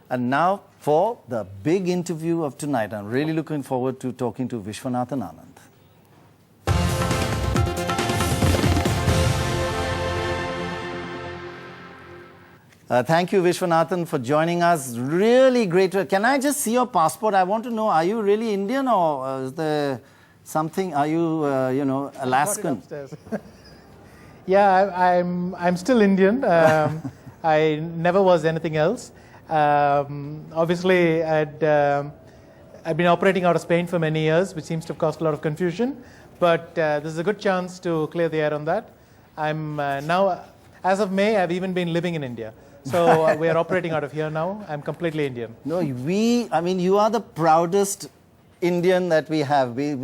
And now for the big interview of tonight. I'm really looking forward to talking to Viswanathan Anand. Thank you, Viswanathan, for joining us. Really great. Can I just see your passport? I want to know, are you really Indian or is there something, are you, Alaskan? Yeah, I'm still Indian. I never was anything else. Obviously, I'd been operating out of Spain for many years, which seems to have caused a lot of confusion. But this is a good chance to clear the air on that. I'm now, as of May, I've even been living in India. So we are operating out of here now. I'm completely Indian. No, you are the proudest Indian that we have. You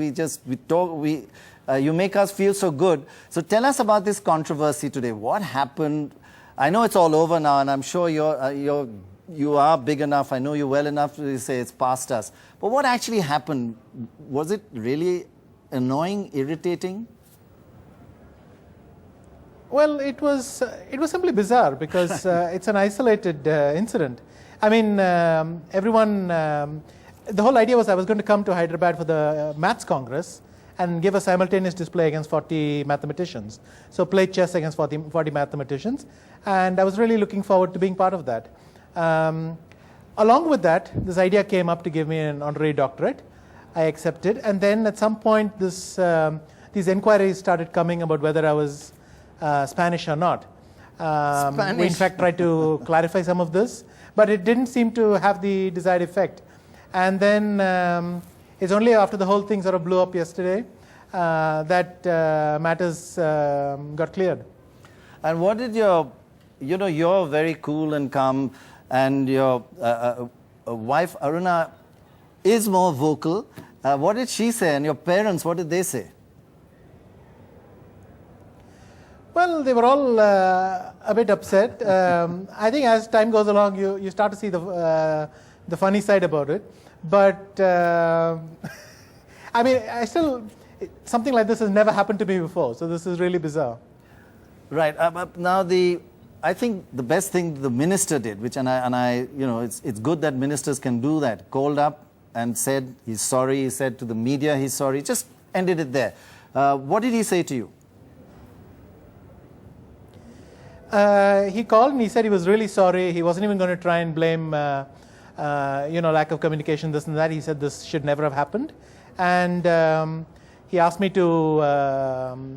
make us feel so good. So tell us about this controversy today. What happened? I know it's all over now, and I'm sure you are big enough. I know you well enough to say it's past us. But what actually happened? Was it really annoying, irritating? Well, it was simply bizarre because it's an isolated incident. I mean, everyone. The whole idea was I was going to come to Hyderabad for the Maths Congress and give a simultaneous display against 40 mathematicians. So play chess against 40 mathematicians, and I was really looking forward to being part of that. Along with that, this idea came up to give me an honorary doctorate. I accepted, and then at some point, these inquiries started coming about whether I was Spanish or not. Spanish. We in fact tried to clarify some of this, but it didn't seem to have the desired effect. And then it's only after the whole thing sort of blew up yesterday that matters got cleared. And what did you're very cool and calm, and your wife Aruna is more vocal. What did she say? And your parents, what did they say? Well, they were all a bit upset. I think as time goes along, you start to see the funny side about it. But I mean, something like this has never happened to me before. So this is really bizarre. Right. Now I think the best thing the minister did, it's good that ministers can do that. Called up and said he's sorry. He said to the media he's sorry. Just ended it there. What did he say to you? He called and he said he was really sorry. He wasn't even going to try and blame, lack of communication, this and that. He said this should never have happened. And he asked me to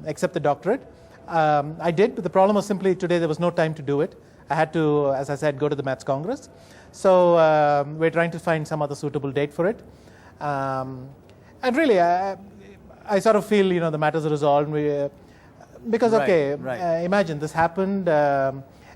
accept the doctorate. I did, but the problem was simply today there was no time to do it. I had to, as I said, go to the Maths Congress. So we're trying to find some other suitable date for it. And really, I sort of feel, the matters are resolved. Because, imagine this happened,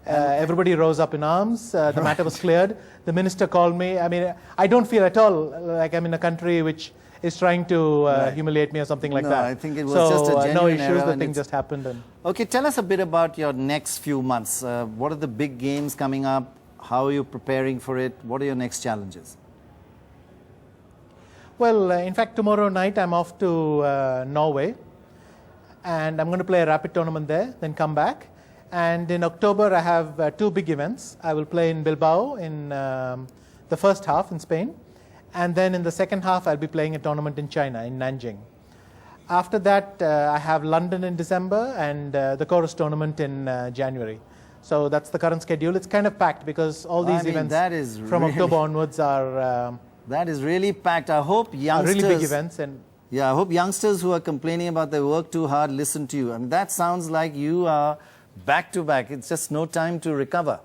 everybody rose up in arms, the matter was cleared, the minister called me. I mean, I don't feel at all like I'm in a country which is trying to humiliate me or something like that. I think it was just a genuine no issues, error, the thing just happened. Okay, tell us a bit about your next few months. What are the big games coming up? How are you preparing for it? What are your next challenges? Well, in fact, tomorrow night I'm off to Norway. And I'm going to play a rapid tournament there, then come back. And in October, I have two big events. I will play in Bilbao in the first half in Spain. And then in the second half, I'll be playing a tournament in China, in Nanjing. After that, I have London in December and the chorus tournament in January. So that's the current schedule. It's kind of packed because all these events from October onwards are... that is really packed. I hope youngsters... really big events. Yeah, I hope youngsters who are complaining about their work too hard listen to you. I mean, that sounds like you are back to back. It's just no time to recover.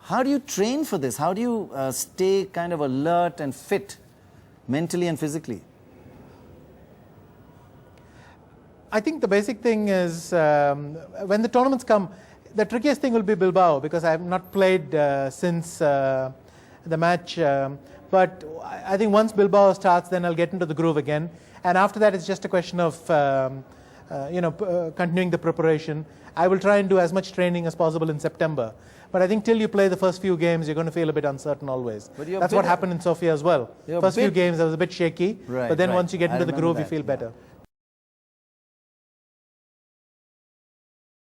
How do you train for this? How do you stay kind of alert and fit mentally and physically? I think the basic thing is when the tournaments come, the trickiest thing will be Bilbao because I have not played since the match. But I think once Bilbao starts, then I'll get into the groove again. And after that, it's just a question of continuing the preparation. I will try and do as much training as possible in September. But I think till you play the first few games, you're going to feel a bit uncertain always. That's what happened in Sofia as well. First few games, I was a bit shaky. But then once you get into the groove, you feel better.